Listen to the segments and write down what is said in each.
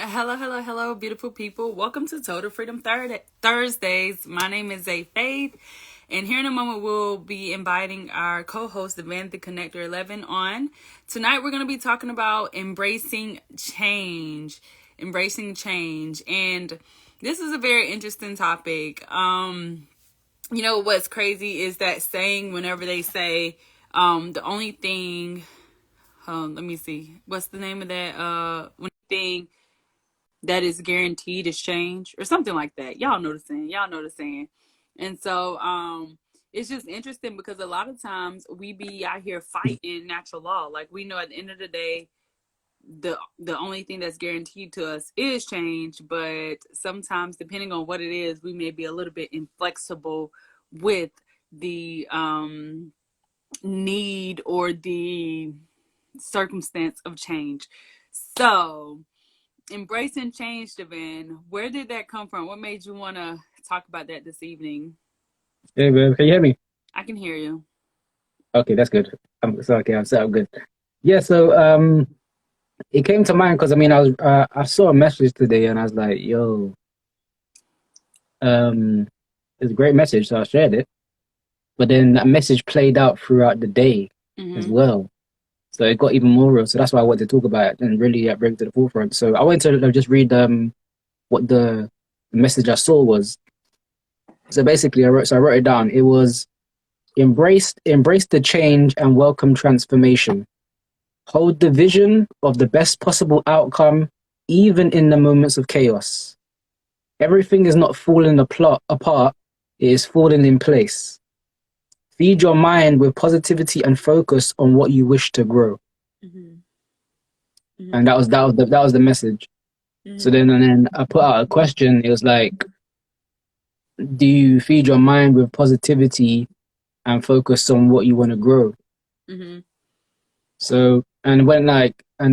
Hello, hello, hello, beautiful people. Welcome to Total Freedom Thursdays. My name is Zay Faith, and here in a moment we'll be inviting our co-host, the Connector 11, on. Tonight we're going to be talking about embracing change. And this is a very interesting topic. What's crazy is that saying whenever they say the only thing, let me see, what's the name of that? One thing that is guaranteed is change or something like that. Y'all know the saying. And so it's just interesting because a lot of times we be out here fighting natural law. Like, we know at the end of the day, the only thing that's guaranteed to us is change, but sometimes depending on what it is, we may be a little bit inflexible with the need or the circumstance of change. So embracing change, Devin, where did that come from? What made you want to talk about that this evening? Hey, babe, can you hear me? I can hear you. Okay, that's good. I'm so good. Yeah, so it came to mind because I saw a message today and I was like, yo, um, it's a great message, so I shared it. But then that message played out throughout the day as Mm-hmm. well, so it got even more real. So that's why I wanted to talk about it and really bring it to the forefront. So I went to just read what the message I saw was. So basically, I wrote it down. It was embrace the change and welcome transformation. Hold the vision of the best possible outcome, even in the moments of chaos. Everything is not falling apart, it is falling in place. Feed your mind with positivity and focus on what you wish to grow. Mm-hmm. And Mm-hmm. that was the message. So Mm-hmm. then I put out a question. It was like, do you feed your mind with positivity and focus on what you want to grow? Mm-hmm. So and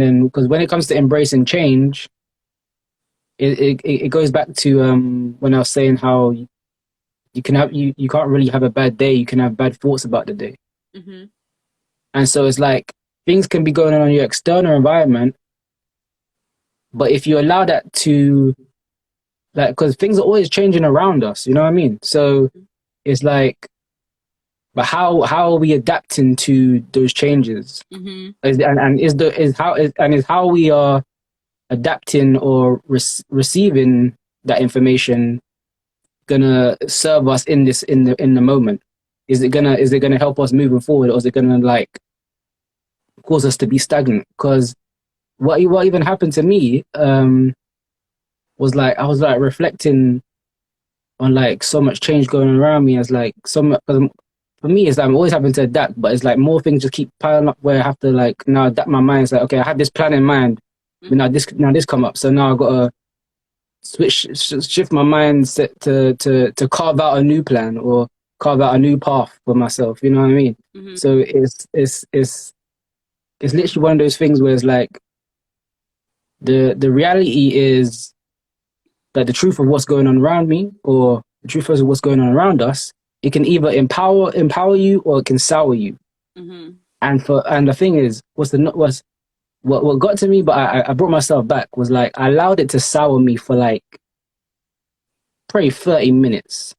then because when it comes to embracing change, it goes back to when I was saying how you can't really have a bad day. You can have bad thoughts about the day, Mm-hmm. and so it's like things can be going on in your external environment, but if you allow that to like, because things are always changing around us, you know what I mean? So it's like, but how are we adapting to those changes? Mm-hmm. And is how we are adapting or receiving that information gonna serve us in the moment? Is it gonna help us moving forward, or is it gonna like cause us to be stagnant? Because what even happened to me was like I was like reflecting on like so much change going on around me as like for me it's like I'm always having to adapt, but it's like more things just keep piling up where I have to like now adapt my mind. It's like, okay, I had this plan in mind, but Mm-hmm. now this come up, so now I gotta shift my mindset to carve out a new plan or carve out a new path for myself. You know what I mean? Mm-hmm. So it's literally one of those things where it's like the reality is that the truth of what's going on around me or the truth of what's going on around us, it can either empower you or it can sour you. Mm-hmm. And the thing is, what got to me, but I brought myself back was like I allowed it to sour me for like probably 30 minutes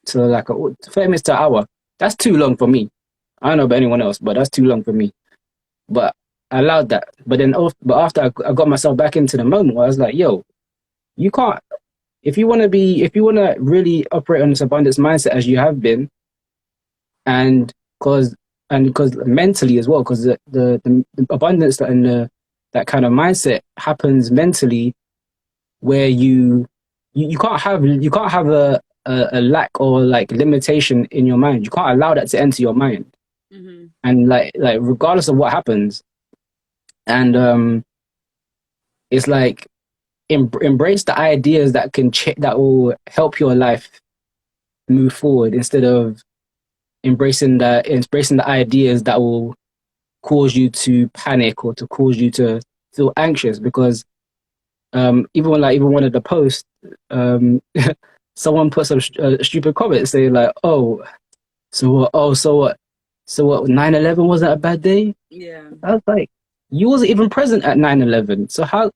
to like 30 minutes to an hour. That's too long for me. I don't know about anyone else, but that's too long for me. But I allowed that. But after I got myself back into the moment, where I was like, yo, you can't. If you want to really operate on this abundance mindset as you have been, and because because mentally as well, because the abundance and that kind of mindset happens mentally, where you can't have a lack or like limitation in your mind. You can't allow that to enter your mind, Mm-hmm. and like regardless of what happens, and it's like embrace the ideas that that will help your life move forward instead of embracing the ideas that will cause you to panic or to cause you to feel anxious. Because even one of the posts, um, someone put some stupid comment saying like, "Oh, so what? 9/11 wasn't a bad day." Yeah. I was like, "You wasn't even present at 9/11, so how?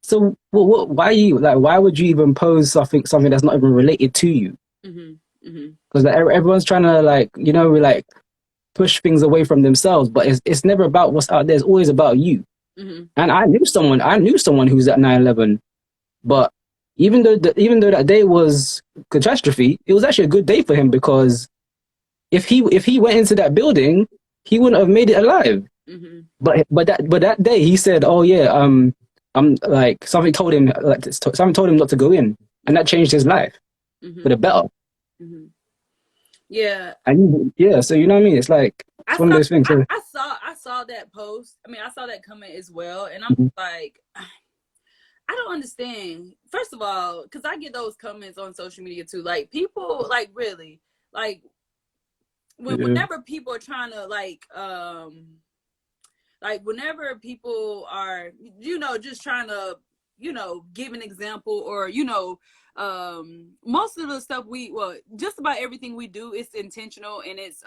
So why you like? Why would you even pose something that's not even related to you? Mm-hmm. Mm-hmm. Because like, everyone's trying to like like push things away from themselves, but it's never about what's out there. It's always about you. Mm-hmm. And I knew someone who was at 9/11, but even though that day was catastrophe, it was actually a good day for him because if he went into that building, he wouldn't have made it alive. Mm-hmm. But that day he said, "Oh yeah, I'm like something told him not to go in," and that changed his life for Mm-hmm. the better. Mm-hmm. Yeah, And yeah, so you know what I mean? It's like I it's one of saw, those things. So, I saw that post. I mean, I saw that comment as well, and I'm mhm, like, I don't understand. First of all, because I get those comments on social media too. Like people, like really, like yeah, whenever people are trying to like whenever people are, just trying to, give an example or most of the stuff just about everything we do is intentional and it's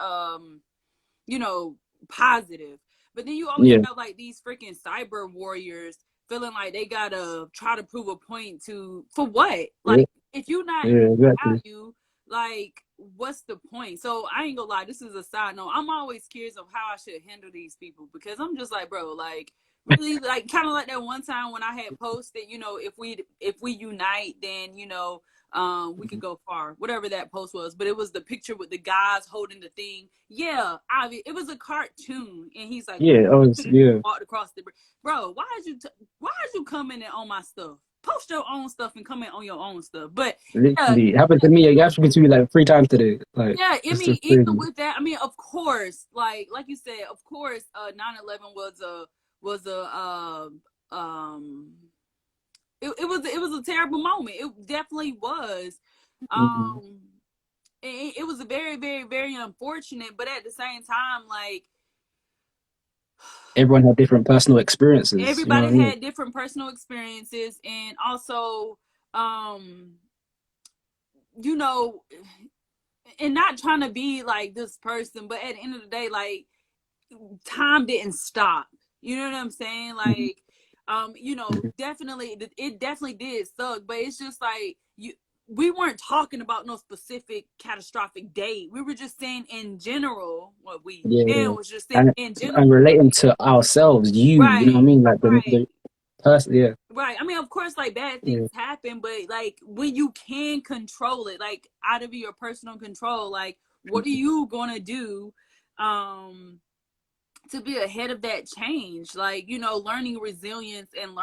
you know, positive. But then you always yeah, have like these freaking cyber warriors feeling like they gotta try to prove a point for what? yeah, Like, if you're not yeah, exactly. value, like, what's the point? So I ain't gonna lie, this is a side note. I'm always curious of how I should handle these people because I'm just like, bro, like really like kind of like that one time when I had posted, if we unite, then we could go far, whatever that post was. But it was the picture with the guys holding the thing. Yeah, it was a cartoon, and he's like, Yeah, I was yeah. walked across the bridge. Bro, why is you coming in on my stuff? Post your own stuff and comment on your own stuff. But yeah, Literally, it happened to me. It happened to me like 3 times today. Like yeah, I it's mean, just even crazy. with that, I mean, of course, like you said, of course, 9/11 was a it was a terrible moment. It definitely was. Mhm. Um, it was a very, very, very unfortunate, but at the same time, like Everyone had different personal experiences. You know what everybody I mean? had different personal experiences, and also, um, you know, and not trying to be like this person, but at the end of the day, like time didn't stop. You know what I'm saying? Mhm. Like, Mhm. definitely, it definitely did suck, but it's just like we weren't talking about no specific catastrophic date. We were just saying in general what Yeah, Dan yeah. was just saying And in general. and relating to ourselves, you know what I Right, mean? Like right, the person, yeah, right. I mean, of course, like bad things yeah, happen, but like when you can control it, like out of your personal control, like what are you gonna do? Um, to be ahead of that change, like learning resilience and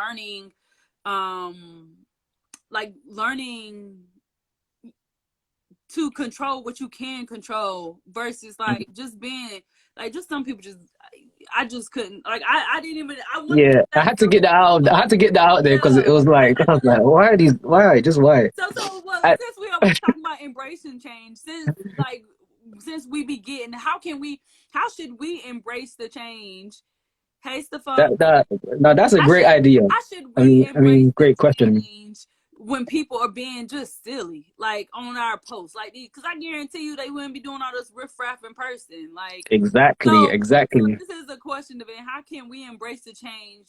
um learning to control what you can control versus mhm. like just being like just some people just I just couldn't like I didn't even I wanted to Yeah. I say had to get that something. out. I had to get that out there because Yeah, it was like I was like, why are these? Why? Just why? so well, I, since we are talking about embracing change, since we begin, how should we embrace the change? Hey, Stefan. that no, that's a How great should idea. how should I we mean, embrace the great question. change when people are being just silly, like on our posts, like these? Because I guarantee you, they wouldn't be doing all this riffraff in person. Like, Exactly, so exactly. this is a question of it. How can we embrace the change?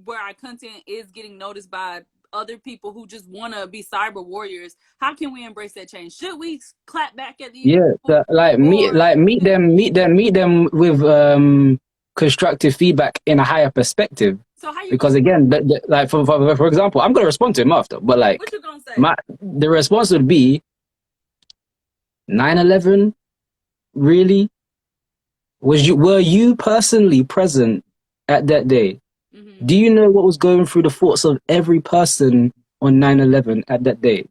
Where our content is getting noticed by other people who just want to be cyber warriors. How can we embrace that change? Should we clap back at these Yeah, people, or meet them with constructive feedback in a higher perspective. so how you gonna Because again, like for example, I'm gonna respond to him after, but what like you gonna say? the response would be 9/11. Really? Were you personally present at that day? Mm-hmm. Do you know what was going through the thoughts of every person on 9/11 at that day?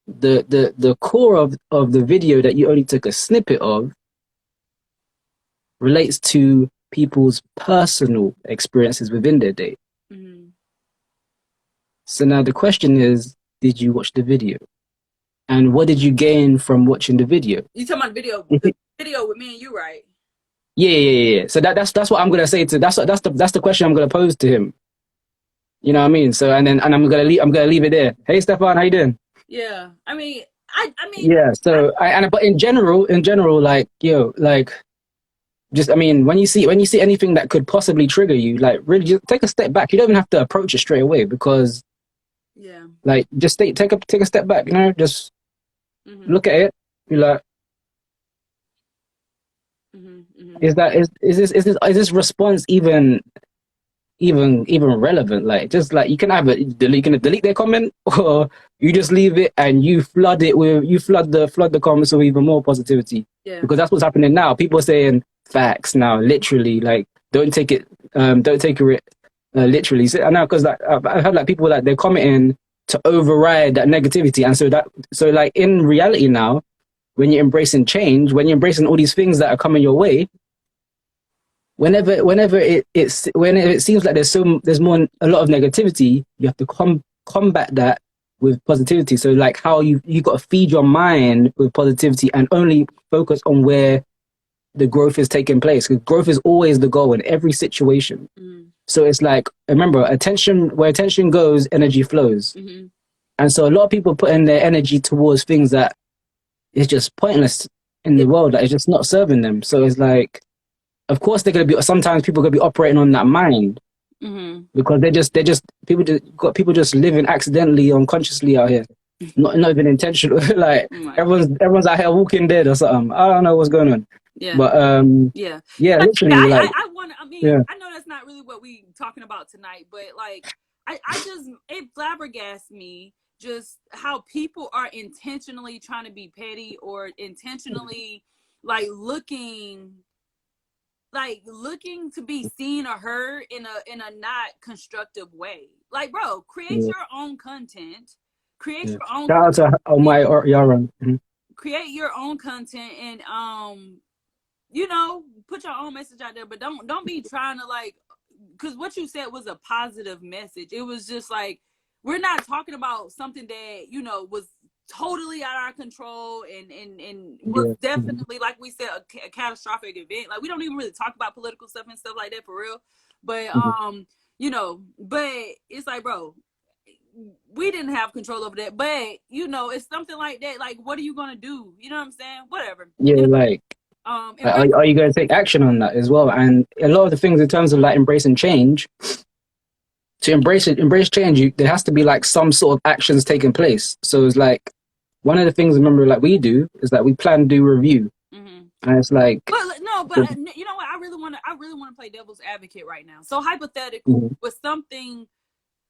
The core of the video that you only took a snippet of relates to people's personal experiences within their day. Mm-hmm. So now the question is, did you watch the video? And what did you gain from watching the video? You talking about the video with me and you, right? Yeah, yeah, yeah, yeah. So that's what I'm gonna say to that's the question I'm gonna pose to him. You know what I mean? So and I'm gonna leave it there. Hey Stefan, how you doing? Yeah. I mean, Yeah. I, So but in general, like like just, I mean, when you see anything that could possibly trigger you, like really just take a step back. You don't even have to approach it straight away, because Yeah. like just take a step back, just Mm-hmm. look at it, be like, Mm-hmm. Mm-hmm. is this response even relevant? Like, just like, you can either delete, you can delete their comment, or you just leave it and you flood the comments with even more positivity, Yeah. because that's what's happening now. People are saying facts now, literally. Like, don't take it literally. So, I know, because like I've had like people, like, they're commenting to override that negativity, and so like in reality now, when you're embracing change, when you're embracing all these things that are coming your way, whenever it seems like there's more a lot of negativity, you have to combat that with positivity. So like, how you got to feed your mind with positivity and only focus on where the growth is taking place, because growth is always the goal in every situation. Mm-hmm. So it's like, remember, where attention goes, energy flows. Mm-hmm. And so a lot of people put in their energy towards things that is just pointless in Yeah. the world, that is just not serving them. So it's like, of course, they're gonna be, sometimes people are gonna be operating on that mind, Mm-hmm. because people just living accidentally, unconsciously out here, not even intentional. Like, Right. everyone's out here walking dead or something. I don't know what's going on, Yeah. but Yeah. yeah, Yeah. literally, I like, I want. I mean, yeah, I know that's not really what we talking about tonight, but like, I just, it flabbergasts me just how people are intentionally trying to be petty, or intentionally like looking to be seen or heard in a not constructive way. Like, bro, create yeah, your own content, create yeah. your own Shout out to content, my Yaron. Mhm. create your own content, and put your own message out there, but don't be trying to like, because what you said was a positive message. It was just like, we're not talking about something that was totally out of our control, and was Yeah, mhm. definitely, like we said, a catastrophic event. Like, we don't even really talk about political stuff and stuff like that for real. But Mhm. but it's like, bro, we didn't have control over that. But it's something like that. Like, what are you gonna do? You know what I'm saying? Whatever. Yeah, like, Embrace. are you going to take action on that as well? And a lot of the things in terms of like embracing change, to embrace change, there has to be like some sort of actions taking place. So it's like, one of the things, remember, like, we do is that we plan, do, review, Mm-hmm. and it's like, But no, but the, you know what? I really want to play devil's advocate right now. So hypothetical mhm. was something.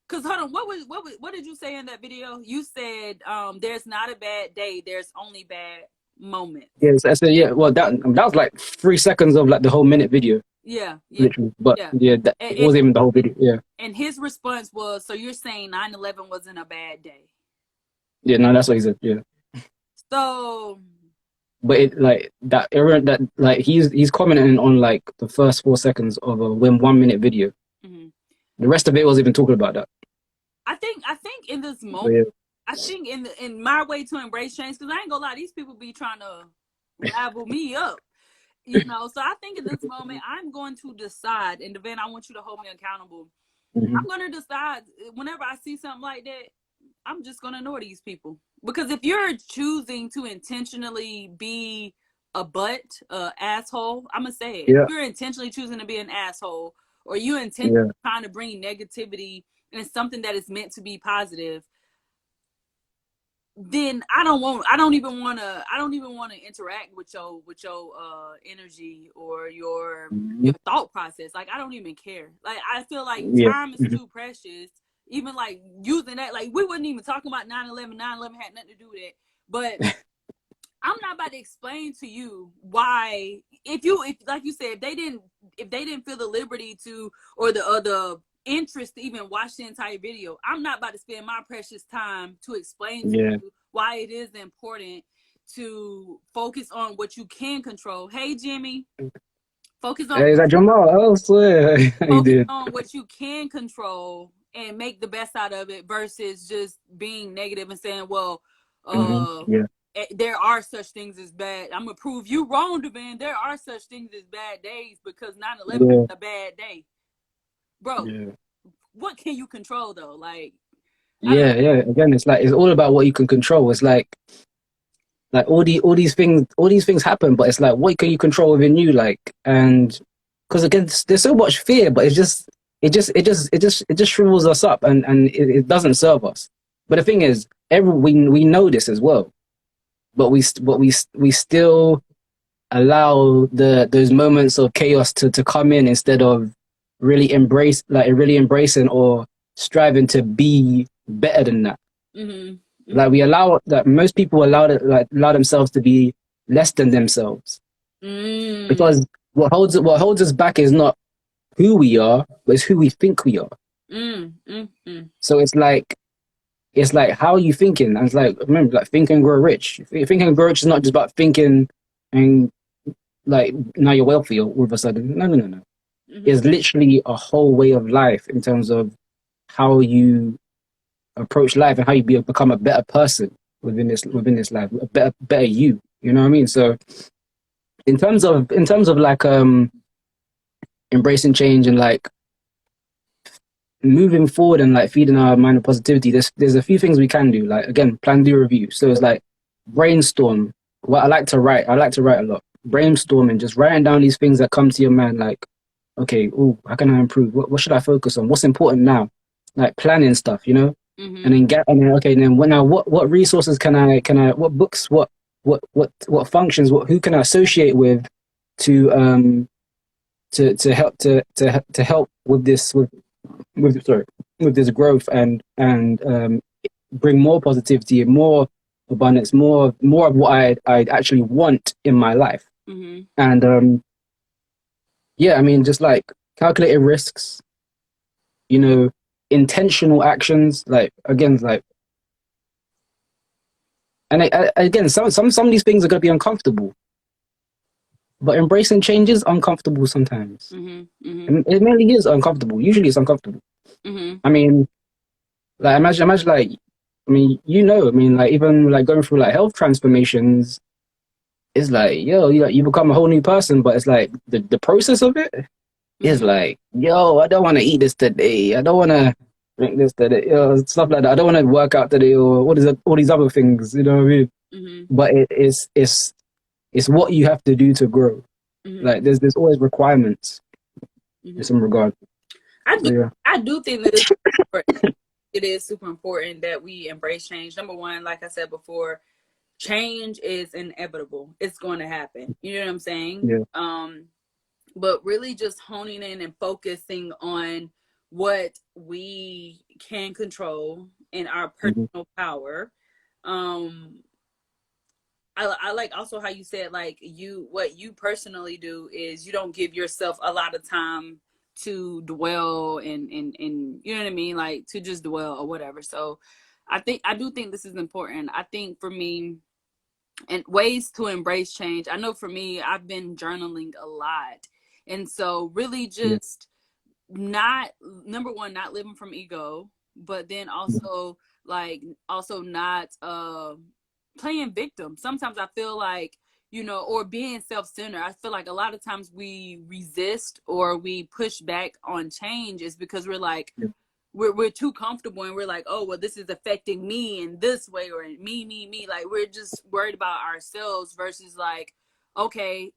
Cause hold on, what did you say in that video? You said there's not a bad day, there's only bad moments. Yes, I said, yeah. Well, that was like 3 seconds of like the whole minute video, Yeah, yeah, literally. But yeah. yeah, And, it wasn't even the whole video. Yeah, and his response was, so you're saying 9/11 wasn't a bad day? yeah. No, that's what he said. Yeah, So but it, like, that like, he's commenting on like the first 4 seconds of a 1 minute video. mhm. The rest of it wasn't even talking about that. I think in this But moment, yeah, I think in my way to embrace change, because I ain't gonna lie, these people be trying to rival me up. So I think in this moment, I'm going to decide, and Devin, I want you to hold me accountable. hmm, I'm going to decide, whenever I see something like that, I'm just going to ignore these people. Because if you're choosing to intentionally be a asshole, I'm going to say it. If yeah, you're intentionally choosing to be an asshole, or you intentionally yeah, trying to bring negativity and something that is meant to be positive, then I don't even want to interact with your energy, or your hmm, thought process. Like, I don't even care. Like, I feel like yeah, time is hmm, too precious. Even like using that, like, we wasn't even talking about 9/11. 9/11 had nothing to do with it. But I'm not about to explain to you why, if like you said, if they didn't feel the liberty to, or the interest to even watch the entire video, I'm not about to spend my precious time to explain to yeah. you why it is important to focus on what you can control. Hey, Jimmy, focus on Hey, is that Jamal? Oh, swear. How you focus doing? on what you can control and make the best out of it, versus just being negative and saying, well, Hmm, uh yeah, there are such things as bad. I'm gonna prove you wrong, Devin. There are such things as bad days, because 9/11 yeah, was a bad day, bro. yeah. What can you control though? Like, I don't. Yeah, yeah. Again, it's like, it's all about what you can control. It's like, like all these things happen, but it's like, what can you control within you? Like, and because again, there's so much fear, but it just shrivels us up, and it doesn't serve us. But the thing is, we know this as well, but we still allow those moments of chaos to come in instead of really embracing or striving to be better than that. Mm-hmm. Like we allow that most people allow themselves to be less than themselves Mm-hmm. because what holds us back is not who we are, but it's who we think we are. Mm-hmm. So it's like how are you thinking? And it's like remember like think and grow rich. Think and grow rich is not just about thinking and like now you're wealthy all of a sudden. No. Mm-hmm. It's literally a whole way of life in terms of how you approach life and how you become a better person within this life, a better you. You know what I mean? So in terms of like embracing change and like moving forward and like feeding our mind with positivity, there's a few things we can do. Like again, plan, do, review. So it's like brainstorm. What I like to write a lot. Brainstorming, just writing down these things that come to your mind. Like, okay, oh, how can I improve? What should I focus on? What's important now? Like planning stuff, you know. And Mm-hmm. then what resources what books what functions who can I associate with to to help with this with this growth and bring more positivity, more abundance, more of what I actually want in my life. Mm-hmm. And yeah, I mean, just like calculated risks, you know, intentional actions. Like again, like again, some of these things are gonna be uncomfortable, but embracing change is uncomfortable sometimes. Mm-hmm. Mm-hmm. And it mainly is uncomfortable. Usually, it's uncomfortable. Mm-hmm. I mean, like imagine like I mean, I mean, like even like going through like health transformations, it's like, yo, you become a whole new person, but it's like the process of it is Mm-hmm. like, yo, I don't want to eat this today. I don't want to drink this today. Stuff like that. I don't want to work out today or what is it? All these other things, you know what I mean? Mm-hmm. But it's what you have to do to grow. Mm-hmm. Like there's always requirements in Mm-hmm. some regard. I So do yeah. I do think that it is super important that we embrace change. Number one, like I said before, change is inevitable. It's going to happen. You know what I'm saying? Yeah. But really just honing in and focusing on what we can control in our Mm-hmm. personal power. Um, I like also how you said like what you personally do is you don't give yourself a lot of time to dwell and you know what I mean, like to just dwell or whatever. So I do think this is important. I think for me, and ways to embrace change, I know for me, I've been journaling a lot, and so really Yeah. just not, number one, not living from ego, but then also like also not playing victim. Sometimes I feel like, or being self-centered. I feel like a lot of times we resist or we push back on change is because we're like, Yeah. we're too comfortable and we're like, oh well, this is affecting me in this way, or me, like we're just worried about ourselves versus like, okay,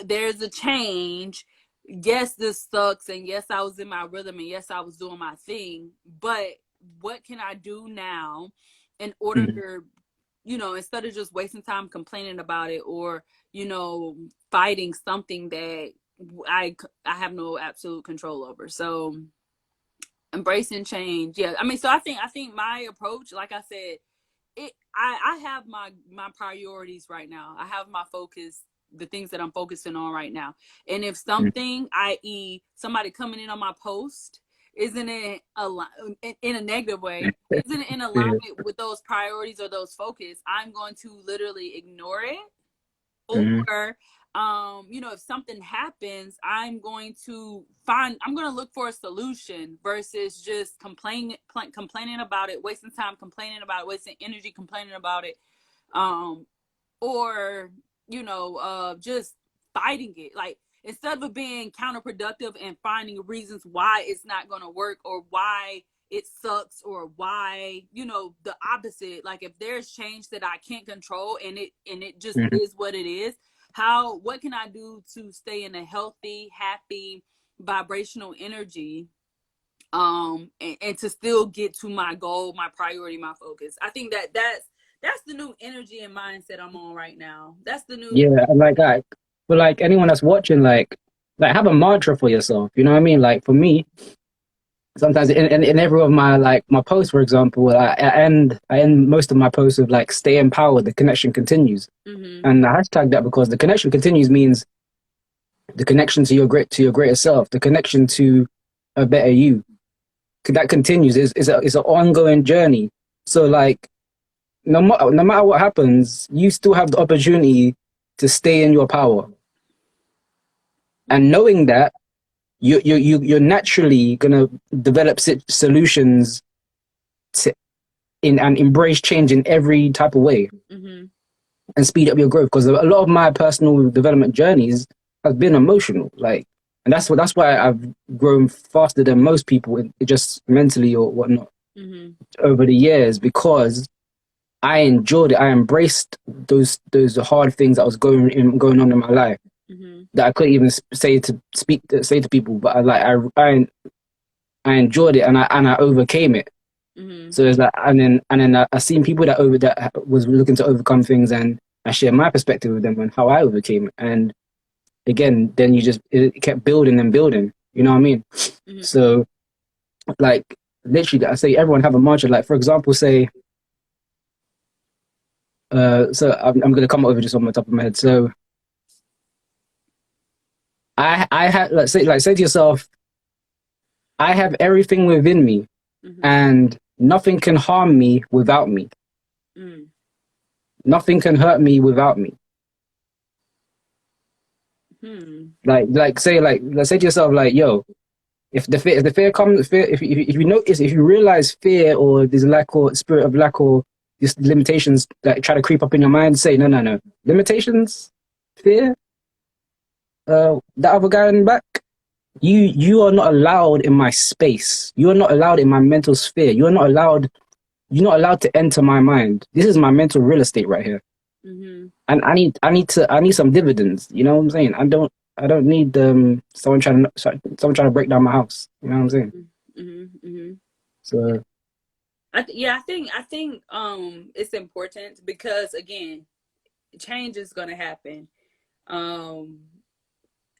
there's a change. Yes, this sucks, and yes, I was in my rhythm, and yes, I was doing my thing, but what can I do now in order Mm-hmm. to, instead of just wasting time complaining about it, or fighting something that I have no absolute control over. So embracing change, yeah. I mean, so I think my approach, like I said, I have my priorities right now. I have my focus, the things that I'm focusing on right now. And if something, i.e., somebody coming in on my post, isn't it in a negative way, isn't it in Yeah. alignment with those priorities or those focus, I'm going to literally ignore it. Mm-hmm. Or if something happens, I'm going to look for a solution versus just complaining about it, wasting time complaining about it, wasting energy complaining about it, um or just fighting it. Like, instead of being counterproductive and finding reasons why it's not going to work, or why it sucks, or why, the opposite. Like if there's change that I can't control, and it just Mhm. is what it is, what can I do to stay in a healthy, happy, vibrational energy, and to still get to my goal, my priority, my focus. I think that's the new energy and mindset I'm on right now. That's the new. Yeah, and but like anyone that's watching, like have a mantra for yourself. You know what I mean? Like for me, sometimes in every of my like my posts, for example, I end most of my posts with like stay empowered. The connection continues, Mm-hmm. and I hashtag that because the connection continues means the connection to your greater self, the connection to a better you. That continues. Is an ongoing journey. So like no matter what happens, you still have the opportunity to stay in your power. And knowing that you're naturally gonna develop solutions to in and embrace change in every type of way Mm-hmm. and speed up your growth. Because a lot of my personal development journeys has been emotional, like, and that's why I've grown faster than most people, just mentally or whatnot Mm-hmm. over the years because I enjoyed it. I embraced those hard things that was going on in my life Mm-hmm. that I couldn't even say to people, but I enjoyed it and I overcame it. Mm-hmm. So it's like, and then I seen people that was looking to overcome things, and I share my perspective with them and how I overcame it. And again, then it kept building and building. You know what I mean? Mm-hmm. So like literally, I say everyone have a mantra. Like for example, say, so I'm gonna come over just on the top of my head. So I had say to yourself, I have everything within me, Mm-hmm. and nothing can harm me without me. Mm-hmm. Nothing can hurt me without me. Hmm. Let's say to yourself, like, yo, if the fear comes, if you notice, if you realize fear or there's lack or spirit of lack or just limitations that try to creep up in your mind, say, no, no, no. Limitations, fear, that other guy in the back, you are not allowed in my space. You are not allowed in my mental sphere. You're not allowed to enter my mind. This is my mental real estate right here. Mm-hmm. And I need some dividends. You know what I'm saying? I don't need someone trying to break down my house. You know what I'm saying? Mm-hmm. Mm-hmm. So I think it's important because again, change is going to happen. Um,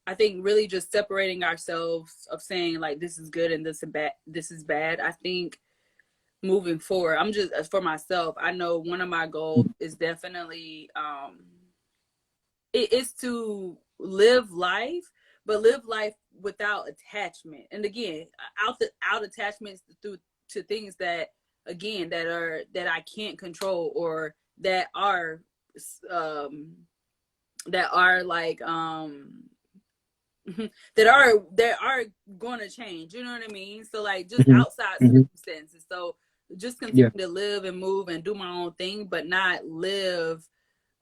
I think really just separating ourselves of saying like this is good and this is bad. This is bad. I think moving forward, I'm just for myself. I know one of my goals is definitely it is to live life, but live life without attachment. And again, out attachments through to things that again that I can't control or um that are like that are going to change, you know what I mean? So like just mhm, outside mhm, circumstances. So just continue yeah, to live and move and do my own thing, but not live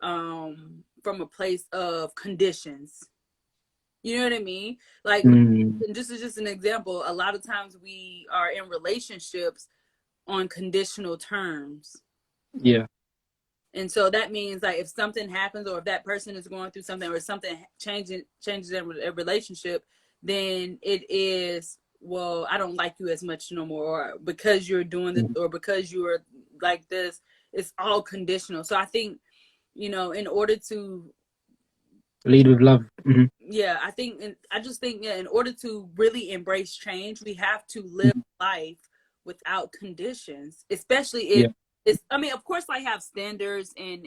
from a place of conditions, you know what I mean? Like mm, and this is just an example. A lot of times we are in relationships on conditional terms. yeah, And so that means like if something happens or if that person is going through something or something changes in a relationship, then it is, well, I don't like you as much no more, or because you're doing this mhm. or because you're like this. It's all conditional. So I think, in order to, Lead with love. Mhm, yeah, I just think, yeah, in order to really embrace change, we have to live mhm, life without conditions, especially if yeah, I mean, of course, like have standards and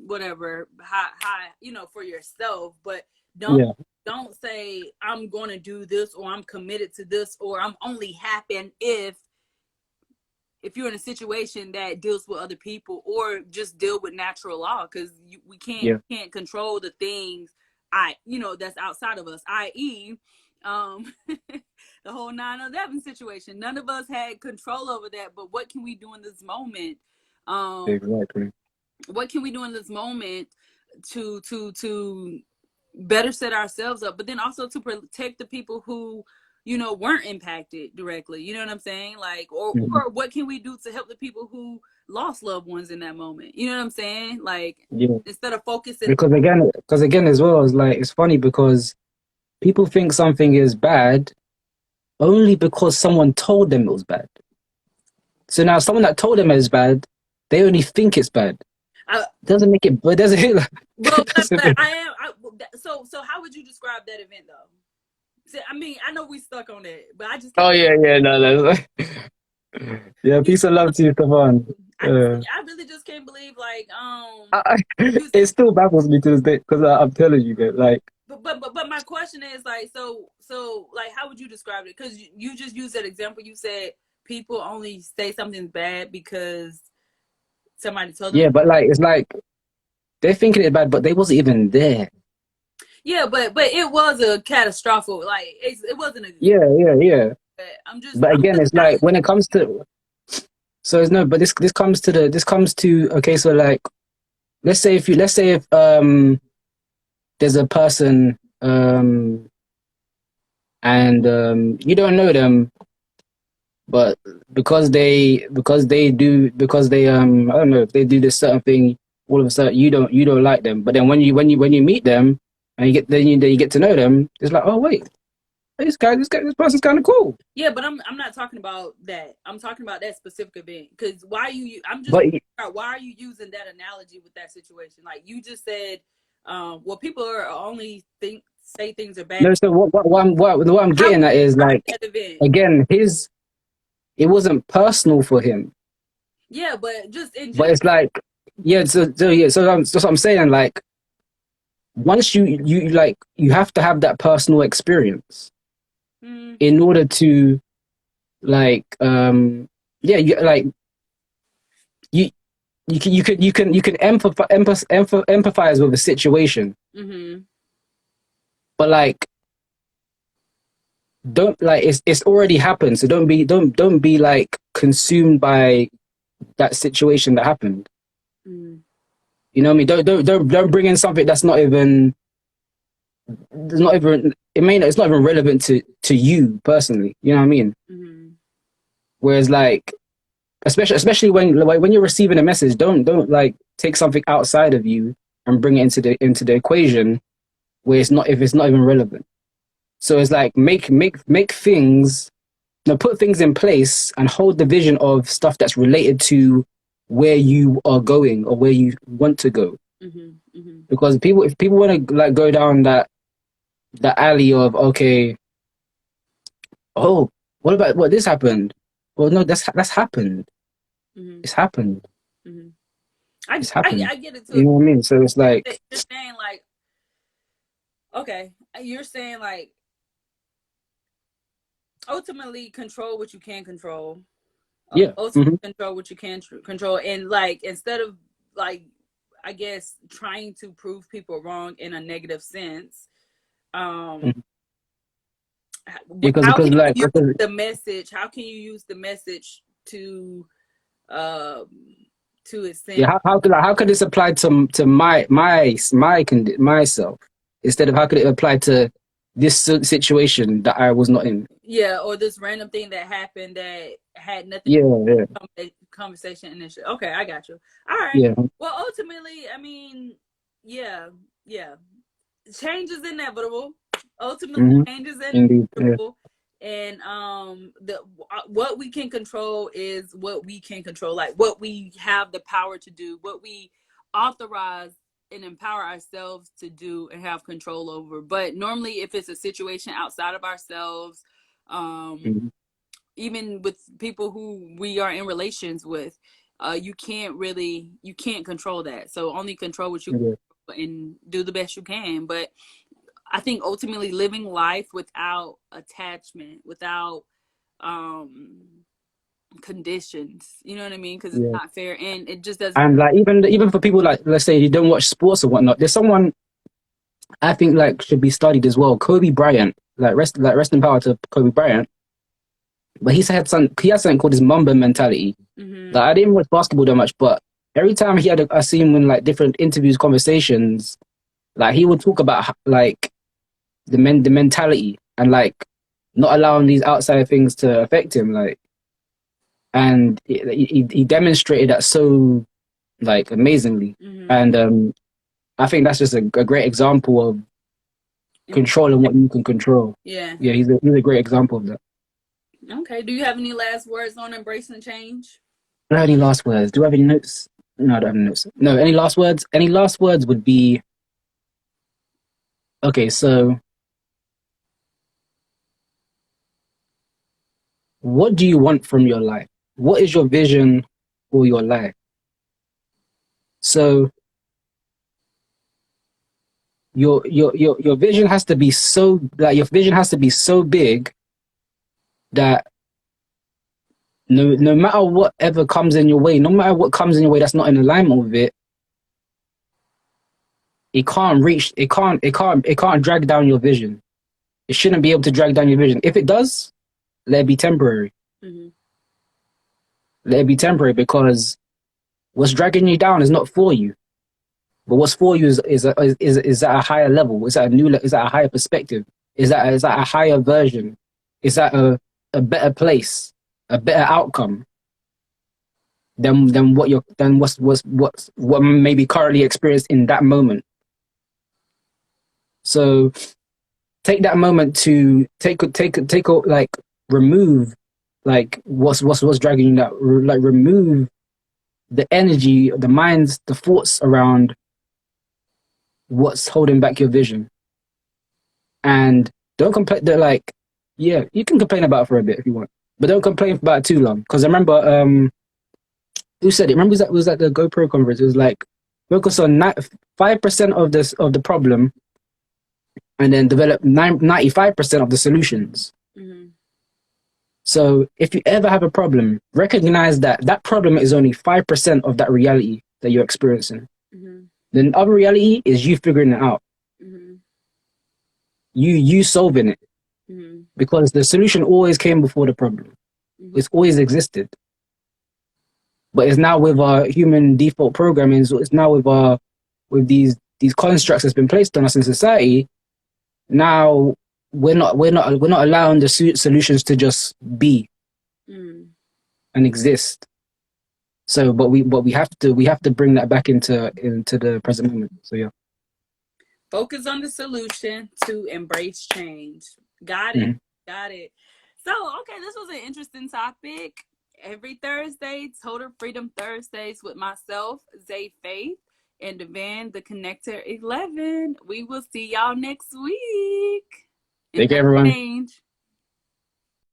whatever, high, for yourself, but don't yeah, don't say I'm going to do this or I'm committed to this or I'm only happy if you're in a situation that deals with other people or just deal with natural law, because we yeah, can't control the things that's outside of us, i.e. The whole 9/11 situation. None of us had control over that, but what can we do in this moment? um exactly. what can we do in this moment to better set ourselves up, but then also to protect the people who weren't impacted directly. You know what I'm saying? Like, Mhm. or what can we do to help the people who lost loved ones in that moment? You know what I'm saying? Like, Yeah. instead of focusing. Because again, as well, it's funny because people think something is bad only because someone told them it was bad. So now someone that told them it's bad, they only think it's bad. I, Doesn't make it, but doesn't well, doesn't but make, so how would you describe that event though? See, I mean, I know we stuck on it, but I just oh can't. yeah, yeah, no, no. Yeah, peace and love to you, Stefan. I really just can't believe like you It said, still baffles me to this day because I'm telling you, man, like, but my question is like, so like, how would you describe it? Because you just used that example. You said people only say something's bad because somebody told them. yeah, but like, it's like they're thinking it bad, but they wasn't even there. Yeah, but it was a catastrophic. Like, it wasn't a. Yeah, yeah, yeah. But But again, it's like when it comes to so it's no, but this comes to okay, so like let's say if there's a person and you don't know them, but because they I don't know if they do this certain thing, all of a sudden you don't like them, but then when you meet them and then you get to know them, it's like, oh wait, this person's kind of cool. Yeah, but I'm not talking about that. I'm talking about that specific event. Because why you? I'm just But why are you using that analogy with that situation? Like you just said, well, people are only say things are bad. no, so what I'm How would getting at you is describe like that event? again, his it wasn't personal for him, Yeah, but just in but general. it's like yeah, so what I'm saying, like once you like you have to have that personal experience Mm, in order to like yeah you like you you can empathize with a situation, mm-hmm. but like don't like it's already happened, so don't be like consumed by that situation that happened. Mm, You know what I mean? Don't bring in something that's not even it's not even relevant to you personally. You know what I mean? mm-hmm. Whereas like especially when you're receiving a message, don't like take something outside of you and bring it into the equation where it's not if it's not even relevant. So it's like make things, now put things in place and hold the vision of stuff that's related to where you are going or where you want to go. Mm-hmm. Mm-hmm. Because if people want to like go down that alley of okay, oh, what about what this happened? Well, no, that's happened. Mm-hmm. It's happened. Mm-hmm. It's happened. I get it You too. know what I mean? So it's like, You're saying like, okay, you're saying like, ultimately control what you can control. yeah, Ultimately hmm control what you can control, and like instead of like, I guess, trying to prove people wrong in a negative sense, um yeah, how because can like you use the message, how can you use the message um to its yeah, sense? how could this apply to myself instead of how could it apply to this situation that I was not in? Yeah, or this random thing that happened that had nothing Yeah, yeah, to do with conversation initially. Okay, I got you. All right. yeah. Well, ultimately, I mean, yeah, yeah, change is inevitable. Ultimately, hmm change is Indeed, yeah, inevitable, and the what we can control is what we can control, like what we have the power to do, what we authorize and empower ourselves to do and have control over. But normally, if it's a situation outside of ourselves, um, hmm even with people who we are in relations with, you can't control that. So only control what you yeah, and do the best you can. But I think ultimately living life without attachment, without um conditions, you know what I mean? Because it's yeah. not fair, and it just doesn't. And like even for people like let's say you don't watch sports or whatnot, there's someone I think like should be studied as well. Kobe Bryant, rest in power to Kobe Bryant. But he had something called his Mamba mentality. Mm-hmm. Like I didn't watch basketball that much, but every time I see him in like different interviews, conversations, like he would talk about like the mentality and like not allowing these outside things to affect him. Like, and he demonstrated that so like amazingly. And I think that's just a great example of controlling what you can control. Yeah. Yeah, he's a great example of that. Okay. Do you have any last words on embracing change? Do I have any last words? Do I have any notes? No, I don't have any notes. No, any last words? Any last words would be okay. So, what do you want from your life? What is your vision for your life? So, your vision has to be so like your vision has to be so big that no matter whatever comes in your way, no matter what comes in your way that's not in alignment with it, it can't drag down your vision. It shouldn't be able to drag down your vision. If it does, let it be temporary. Let it be temporary, because what's dragging you down is not for you. But what's for you is at a higher level. Is at a higher perspective. Is that a higher version. Is that a better place, a better outcome than what may be currently experienced in that moment. So take that moment to like remove like what's dragging you down. Like remove the energy, the minds, the thoughts around what's holding back your vision. And don't complain. They're like, yeah, you can complain about it for a bit if you want, but don't complain about it too long. Because I remember, who said it? Remember, was that the GoPro conference? It was like, focus on 5% of the problem, and then develop 95% of the solutions. So if you ever have a problem, recognize that problem is only 5% of that reality that you're experiencing. The other reality is you figuring it out. You solving it. Because the solution always came before the problem. It's always existed. But it's now with our human default programming, so it's now with these constructs that's been placed on us in society. Now we're not allowing the solutions to just be and exist. So, but we have to bring that back into the present moment. So yeah. Focus on the solution to embrace change. Got it. Got it. So, okay, this was an interesting topic. Every Thursday, Total Freedom Thursdays with myself, Zay Faith, and Devan, the Connector 11. We will see y'all next week. Take care, everyone.